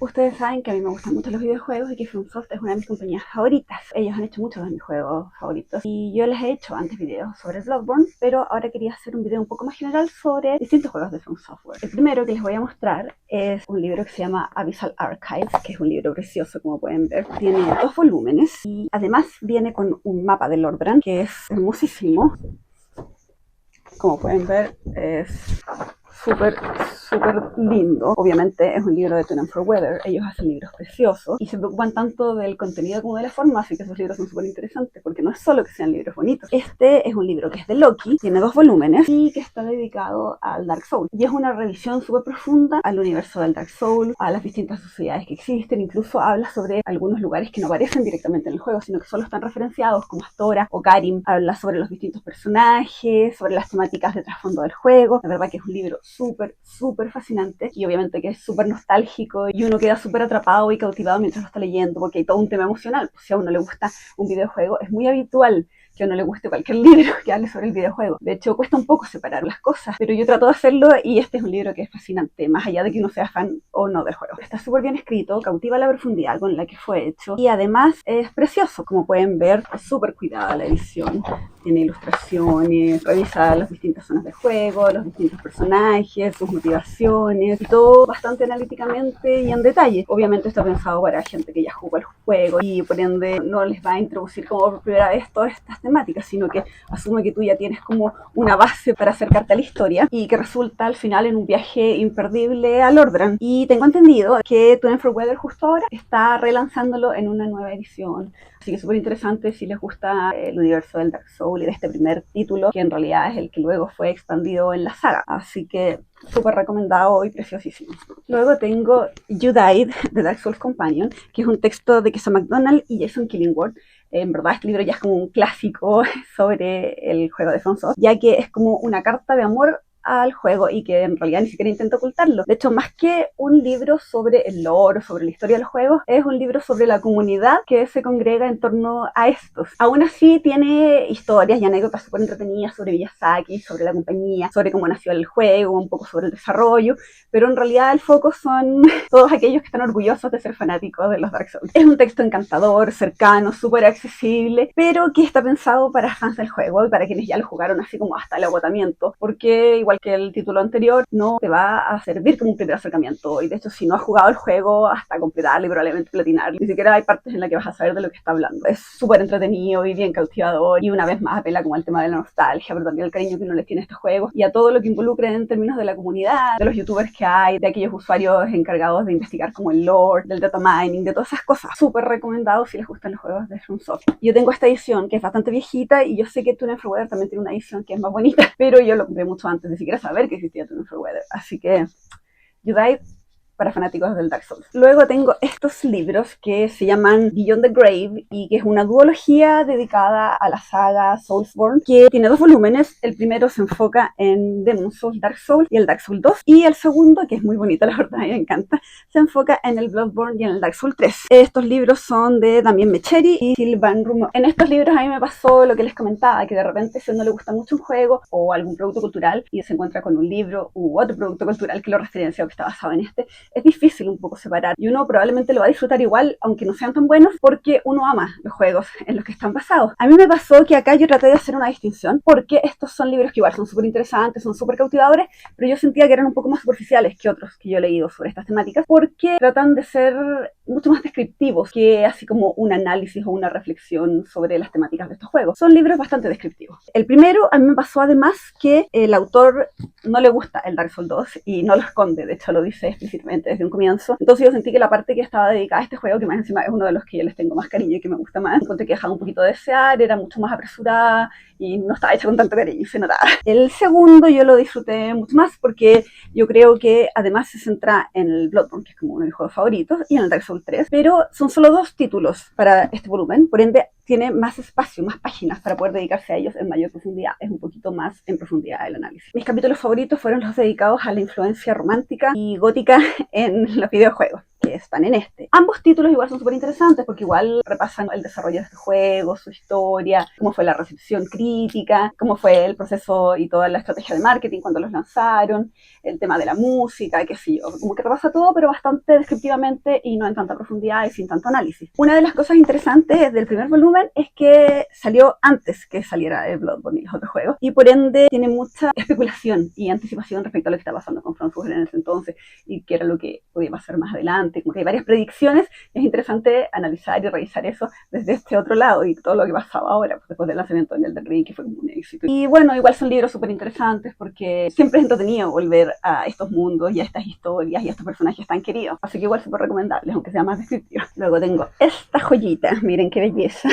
Ustedes saben que a mí me gustan mucho los videojuegos y que FromSoft es una de mis compañías favoritas. Ellos han hecho muchos de mis juegos favoritos y yo les he hecho antes videos sobre Bloodborne, pero ahora quería hacer un video un poco más general sobre distintos juegos de From Software. El primero que les voy a mostrar es un libro que se llama Abyssal Archives, que es un libro precioso, como pueden ver. Tiene 2 volúmenes y además viene con un mapa de Lordran que es hermosísimo. Como pueden ver, es súper lindo. Obviamente es un libro de Tune for Weather. Ellos hacen libros preciosos y se preocupan tanto del contenido como de la forma, así que esos libros son súper interesantes porque no es solo que sean libros bonitos. Este es un libro que es de Loki, tiene 2 volúmenes y que está dedicado al Dark Souls. Y es una revisión súper profunda al universo del Dark Souls, a las distintas sociedades que existen. Incluso habla sobre algunos lugares que no aparecen directamente en el juego, sino que solo están referenciados, como Astora o Karim. Habla sobre los distintos personajes, sobre las temáticas de trasfondo del juego. La verdad que es un libro súper fascinante y obviamente que es súper nostálgico y uno queda súper atrapado y cautivado mientras lo está leyendo porque hay todo un tema emocional. Pues si a uno le gusta un videojuego, es muy habitual que a uno le guste cualquier libro que hable sobre el videojuego. De hecho, cuesta un poco separar las cosas, pero yo trato de hacerlo y este es un libro que es fascinante, más allá de que uno sea fan o no del juego. Está súper bien escrito, cautiva la profundidad con la que fue hecho y además es precioso. Como pueden ver, es súper cuidada la edición. Tiene ilustraciones, revisa las distintas zonas del juego, los distintos personajes, sus motivaciones y todo bastante analíticamente y en detalle. Obviamente está pensado para gente que ya jugó el juego y por ende no les va a introducir como por primera vez todas estas temáticas, sino que asume que tú ya tienes como una base para acercarte a la historia y que resulta al final en un viaje imperdible a Lordran. Y tengo entendido que Tune for Weather justo ahora está relanzándolo en una nueva edición. Así que súper interesante si les gusta el universo del Dark Souls y de este primer título, que en realidad es el que luego fue expandido en la saga. Así que súper recomendado y preciosísimo. Luego tengo You Died, de Dark Souls Companion, que es un texto de Kesa McDonald y Jason Killingworth. En verdad este libro ya es como un clásico sobre el juego de FromSoft, ya que es como una carta de amor al juego y que en realidad ni siquiera intento ocultarlo. De hecho, más que un libro sobre el lore, sobre la historia de los juegos, es un libro sobre la comunidad que se congrega en torno a estos. Aún así tiene historias y anécdotas súper entretenidas sobre Miyazaki, sobre la compañía, sobre cómo nació el juego, un poco sobre el desarrollo, pero en realidad el foco son todos aquellos que están orgullosos de ser fanáticos de los Dark Souls. Es un texto encantador, cercano, súper accesible, pero que está pensado para fans del juego y para quienes ya lo jugaron así como hasta el agotamiento, porque igual que el título anterior, no te va a servir como un primer acercamiento. Y de hecho, si no has jugado el juego hasta completarlo y probablemente platinarlo, ni siquiera hay partes en las que vas a saber de lo que está hablando. Es súper entretenido y bien cautivador. Y una vez más apela como al tema de la nostalgia, pero también el cariño que uno les tiene a este juego y a todo lo que involucra en términos de la comunidad, de los youtubers que hay, de aquellos usuarios encargados de investigar como el lore, del data mining, de todas esas cosas. Súper recomendado si les gustan los juegos de FromSoft. Yo tengo esta edición que es bastante viejita y yo sé que Tune for Weather también tiene una edición que es más bonita, pero yo lo compré mucho antes de siquiera saber que existía Tune for Weather. Así que You Died para fanáticos del Dark Souls. Luego tengo estos libros que se llaman Beyond the Grave y que es una duología dedicada a la saga Soulsborne, que tiene 2 volúmenes. El primero se enfoca en Demon Souls, Dark Souls y el Dark Souls 2, y el segundo, que es muy bonito, la verdad, a mí me encanta, se enfoca en el Bloodborne y en el Dark Souls 3. Estos libros son de Damien Mecheri y Sylvain Rumor. En estos libros a mí me pasó lo que les comentaba, que de repente si a uno le gusta mucho un juego o algún producto cultural y se encuentra con un libro u otro producto cultural que lo referencia o que está basado en este, es difícil un poco separar y uno probablemente lo va a disfrutar igual aunque no sean tan buenos porque uno ama los juegos en los que están basados. A mí me pasó que acá yo traté de hacer una distinción porque estos son libros que igual son súper interesantes, son súper cautivadores, pero yo sentía que eran un poco más superficiales que otros que yo he leído sobre estas temáticas porque tratan de ser mucho más descriptivos que así como un análisis o una reflexión sobre las temáticas de estos juegos. Son libros bastante descriptivos. El primero, a mí me pasó además que el autor no le gusta el Dark Souls 2 y no lo esconde, de hecho lo dice explícitamente desde un comienzo. Entonces yo sentí que la parte que estaba dedicada a este juego, que más encima es uno de los que yo les tengo más cariño y que me gusta más, encontré que dejaba un poquito de desear, era mucho más apresurada y no estaba hecha con tanto cariño, se notaba. El segundo yo lo disfruté mucho más porque yo creo que además se centra en el Bloodborne, que es como uno de mis juegos favoritos, y en el Dark Souls 3, pero son solo 2 títulos para este volumen, por ende tiene más espacio, más páginas para poder dedicarse a ellos en mayor profundidad, es un poquito más en profundidad el análisis. Mis capítulos favoritos fueron los dedicados a la influencia romántica y gótica en los videojuegos, que que están en este. Ambos títulos igual son súper interesantes porque igual repasan el desarrollo de este juego, su historia, cómo fue la recepción crítica, cómo fue el proceso y toda la estrategia de marketing cuando los lanzaron, el tema de la música, qué sé yo, como que repasa todo pero bastante descriptivamente y no en tanta profundidad y sin tanto análisis. Una de las cosas interesantes del primer volumen es que salió antes que saliera el Bloodborne y los otros juegos y por ende tiene mucha especulación y anticipación respecto a lo que está pasando con From Software en ese entonces y qué era lo que podía pasar más adelante, como que hay varias predicciones. Es interesante analizar y revisar eso desde este otro lado y todo lo que pasaba ahora, pues, después del lanzamiento de Elden Ring, que fue como un éxito. Y bueno, igual son libros súper interesantes porque siempre es entretenido volver a estos mundos y a estas historias y a estos personajes tan queridos, así que igual súper recomendables, aunque sea más descriptivo. Luego tengo esta joyita, miren qué belleza,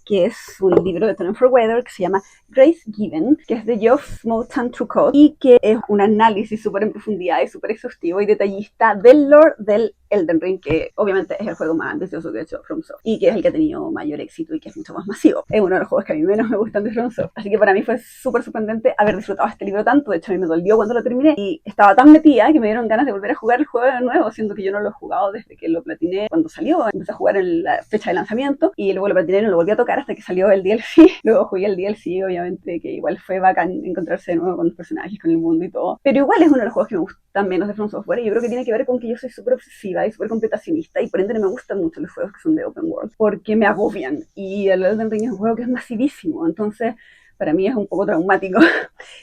que es un libro de Tony Fairweather que se llama Grace Given, que es de Geoff Moulton True Code y que es un análisis súper en profundidad y súper exhaustivo y detallista del lore del Elden Ring, que obviamente es el juego más ambicioso que ha hecho FromSoft y que es el que ha tenido mayor éxito y que es mucho más masivo. Es uno de los juegos que a mí menos me gustan de FromSoft, así que para mí fue súper sorprendente haber disfrutado este libro tanto. De hecho, a mí me dolió cuando lo terminé y estaba tan metida que me dieron ganas de volver a jugar el juego de nuevo, siendo que yo no lo he jugado desde que lo platiné cuando salió. Empecé a jugar en la fecha de lanzamiento y luego lo platiné y no lo volví a tocar hasta que salió el DLC. Luego jugué el DLC, obviamente, que igual fue bacán encontrarse de nuevo con los personajes, con el mundo y todo, pero igual es uno de los juegos que me gustan menos de From Software y yo creo que tiene que ver con que yo soy súper obsesiva y súper completacionista y por ende no me gustan mucho los juegos que son de open world porque me agobian y el Elden Ring es un juego que es masivísimo, entonces para mí es un poco traumático.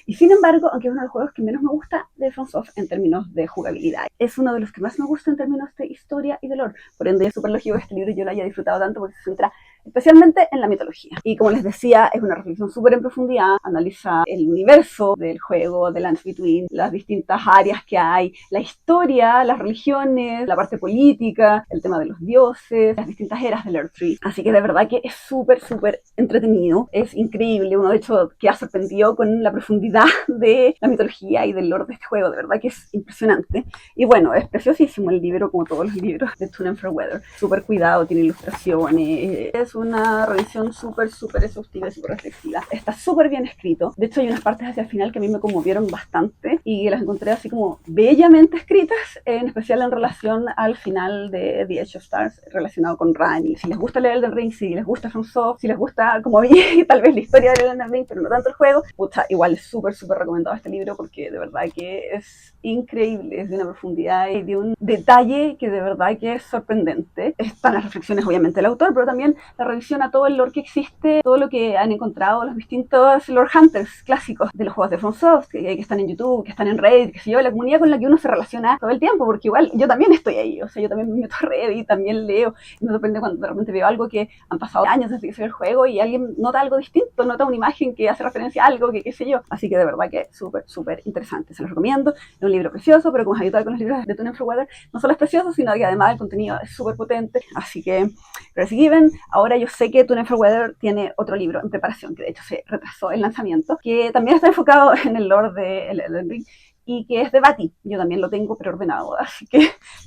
Y sin embargo, aunque es uno de los juegos que menos me gusta de FromSoft en términos de jugabilidad, es uno de los que más me gusta en términos de historia y de lore. Por ende, es súper lógico que este libro yo lo haya disfrutado tanto porque se centra especialmente en la mitología. Y como les decía, es una reflexión súper en profundidad, analiza el universo del juego, de Lands Between, las distintas áreas que hay, la historia, las religiones, la parte política, el tema de los dioses, las distintas eras del Earthtree. Así que de verdad que es súper, súper entretenido, es increíble. Uno de hecho queda sorprendido con la profundidad de la mitología y del lore de este juego, de verdad que es impresionante. Y bueno, es preciosísimo el libro, como todos los libros de Tune Fairweather, súper cuidado, tiene ilustraciones, es una revisión súper, súper exhaustiva y súper reflexiva. Está súper bien escrito. De hecho, hay unas partes hacia el final que a mí me conmovieron bastante y las encontré así como bellamente escritas, en especial en relación al final de The Edge of Stars, relacionado con Rani. Si les gusta leer Elden Ring, si les gusta FromSoft, si les gusta, como a mí, tal vez la historia de Elden Ring, pero no tanto el juego, pucha, igual es súper, súper recomendado este libro porque de verdad que es increíble, es de una profundidad y de un detalle que de verdad que es sorprendente. Están las reflexiones, obviamente, del autor, pero también la revisión a todo el lore que existe, todo lo que han encontrado los distintos lore hunters clásicos de los juegos de FromSoft, que están en YouTube, que están en Reddit, que sé yo, la comunidad con la que uno se relaciona todo el tiempo, porque igual yo también estoy ahí, o sea, yo también me meto a Reddit, también leo, y me sorprende cuando de repente veo algo que han pasado años desde que salió el juego y alguien nota algo distinto, nota una imagen que hace referencia a algo, que qué sé yo, así que de verdad que es súper, súper interesante, se los recomiendo. Es un libro precioso, pero como es habitual con los libros de Tune Fairweather, no solo es precioso, sino que además el contenido es súper potente, así que Grace Given. Ahora yo sé que Tune Fairweather tiene otro libro en preparación, que de hecho se retrasó el lanzamiento, que también está enfocado en el lore de Elden Ring y que es de Bati. Yo también lo tengo preordenado, así que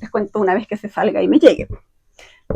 les cuento una vez que se salga y me llegue.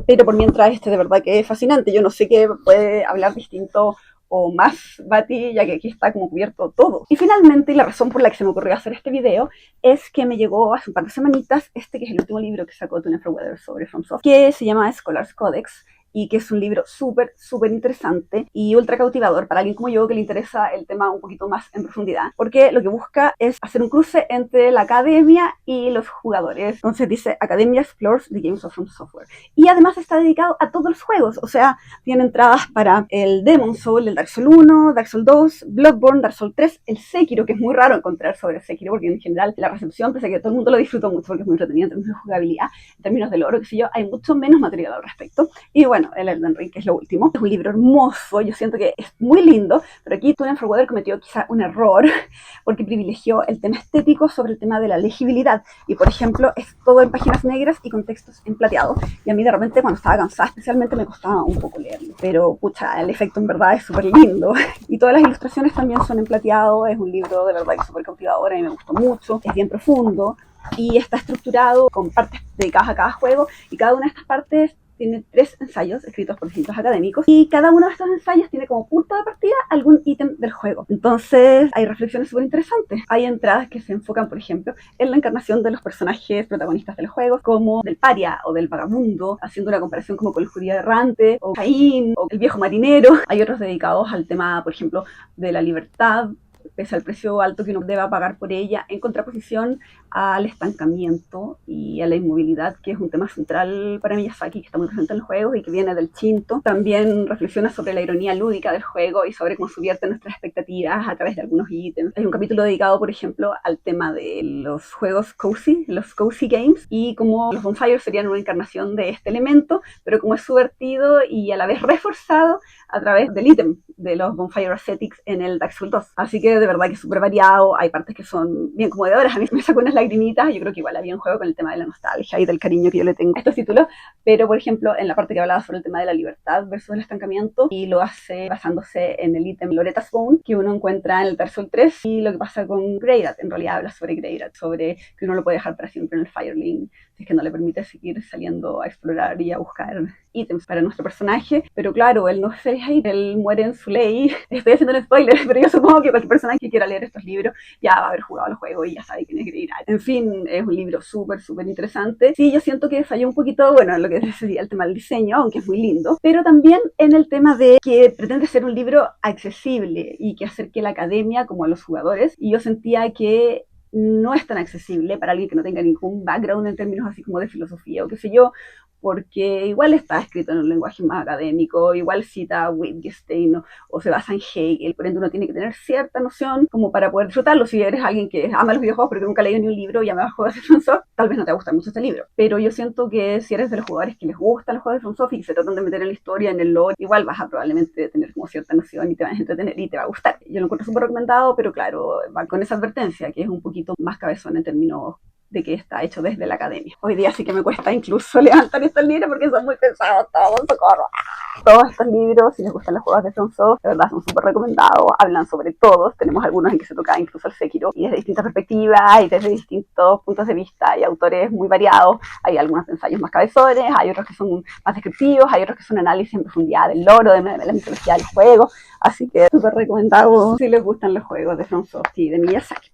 Pero por mientras este de verdad que es fascinante. Yo no sé qué puede hablar distinto o más Bati, ya que aquí está como cubierto todo. Y finalmente, la razón por la que se me ocurrió hacer este video es que me llegó hace un par de semanitas que es el último libro que sacó Tune Fairweather sobre FromSoft, que se llama Scholar's Codex, y que es un libro súper, súper interesante y ultra cautivador para alguien como yo que le interesa el tema un poquito más en profundidad, porque lo que busca es hacer un cruce entre la academia y los jugadores. Entonces dice Academia Explores the Games of From Software. Y además está dedicado a todos los juegos, o sea, tiene entradas para el Demon's Souls, el Dark Souls 1, Dark Souls 2, Bloodborne, Dark Souls 3, el Sekiro, que es muy raro encontrar sobre Sekiro, porque en general la recepción, pese a que todo el mundo lo disfrutó mucho porque es muy entretenido en términos de jugabilidad, en términos de lore, qué sé yo, hay mucho menos material al respecto. Y bueno, el Elden Ring, que es lo último. Es un libro hermoso, yo siento que es muy lindo, pero aquí Tune Fairweather cometió quizá un error porque privilegió el tema estético sobre el tema de la legibilidad. Y por ejemplo, es todo en páginas negras y con textos en plateado. Y a mí de repente cuando estaba cansada especialmente me costaba un poco leerlo. Pero pucha, el efecto en verdad es súper lindo. Y todas las ilustraciones también son en plateado. Es un libro de verdad que súper cautivador, a mí me gustó mucho. Es bien profundo y está estructurado con partes dedicadas a cada juego y cada una de estas partes tiene 3 ensayos escritos por distintos académicos y cada uno de estos ensayos tiene como punto de partida algún ítem del juego. Entonces hay reflexiones súper interesantes. Hay entradas que se enfocan, por ejemplo, en la encarnación de los personajes protagonistas del juego, como del paria o del vagabundo, haciendo una comparación como con el judío errante, o Caín, o el viejo marinero. Hay otros dedicados al tema, por ejemplo, de la libertad, pese al precio alto que uno deba pagar por ella, en contraposición al estancamiento y a la inmovilidad, que es un tema central para Miyazaki, que está muy presente en los juegos y que viene del Shinto. También reflexiona sobre la ironía lúdica del juego y sobre cómo subvierte nuestras expectativas a través de algunos ítems. Hay un capítulo dedicado, por ejemplo, al tema de los juegos cozy, los cozy games, y cómo los bonfires serían una encarnación de este elemento, pero como es subvertido y a la vez reforzado a través del ítem de los bonfire ascetics en el Dark Souls 2. Así que de verdad que es súper variado, hay partes que son bien conmovedoras, a mí me sacó unas lagrimitas, yo creo que igual había un juego con el tema de la nostalgia y del cariño que yo le tengo a estos títulos, pero por ejemplo en la parte que hablaba sobre el tema de la libertad versus el estancamiento, y lo hace basándose en el ítem Loretta's Bone que uno encuentra en el Dark Souls 3, y lo que pasa con Greirat, en realidad habla sobre Greirat, sobre que uno lo puede dejar para siempre en el Firelink, si es que no le permite seguir saliendo a explorar y a buscar ítems para nuestro personaje, pero claro, él no es feliz ahí, él muere en su ley. Estoy haciendo un spoiler, pero yo supongo que cualquier persona que quiera leer estos libros ya va a haber jugado el juego y ya sabe quién es Greirat. En fin, es un libro súper, súper interesante. Sí, yo siento que falló un poquito, bueno, en lo que sería el tema del diseño, aunque es muy lindo, pero también en el tema de que pretende ser un libro accesible y que acerque la academia como a los jugadores, y yo sentía que no es tan accesible para alguien que no tenga ningún background en términos así como de filosofía o qué sé yo, porque igual está escrito en un lenguaje más académico, igual cita a Wittgenstein o se basa en Hegel, por ende uno tiene que tener cierta noción como para poder disfrutarlo. Si eres alguien que ama los videojuegos pero que nunca ha leído ni un libro y ama los juegos de FromSoft, tal vez no te guste mucho este libro, pero yo siento que si eres de los jugadores que les gustan los juegos de FromSoft y se tratan de meter en la historia, en el lore, igual vas a probablemente tener como cierta noción y te vas a entretener y te va a gustar. Yo lo encuentro súper recomendado, pero claro, va con esa advertencia que es un poquito más cabezón en términos de que está hecho desde la academia. Hoy día sí que me cuesta incluso levantar estos libros porque son muy pesados todos, socorro. Todos estos libros, si les gustan los juegos de FromSoft, de verdad son súper recomendados, hablan sobre todos, tenemos algunos en que se toca incluso el Sekiro, y desde distintas perspectivas y desde distintos puntos de vista, y autores muy variados. Hay algunos ensayos más cabezones, hay otros que son más descriptivos, hay otros que son análisis en profundidad del lore, de la mitología del juego, así que súper recomendado si les gustan los juegos de FromSoft y de Miyazaki.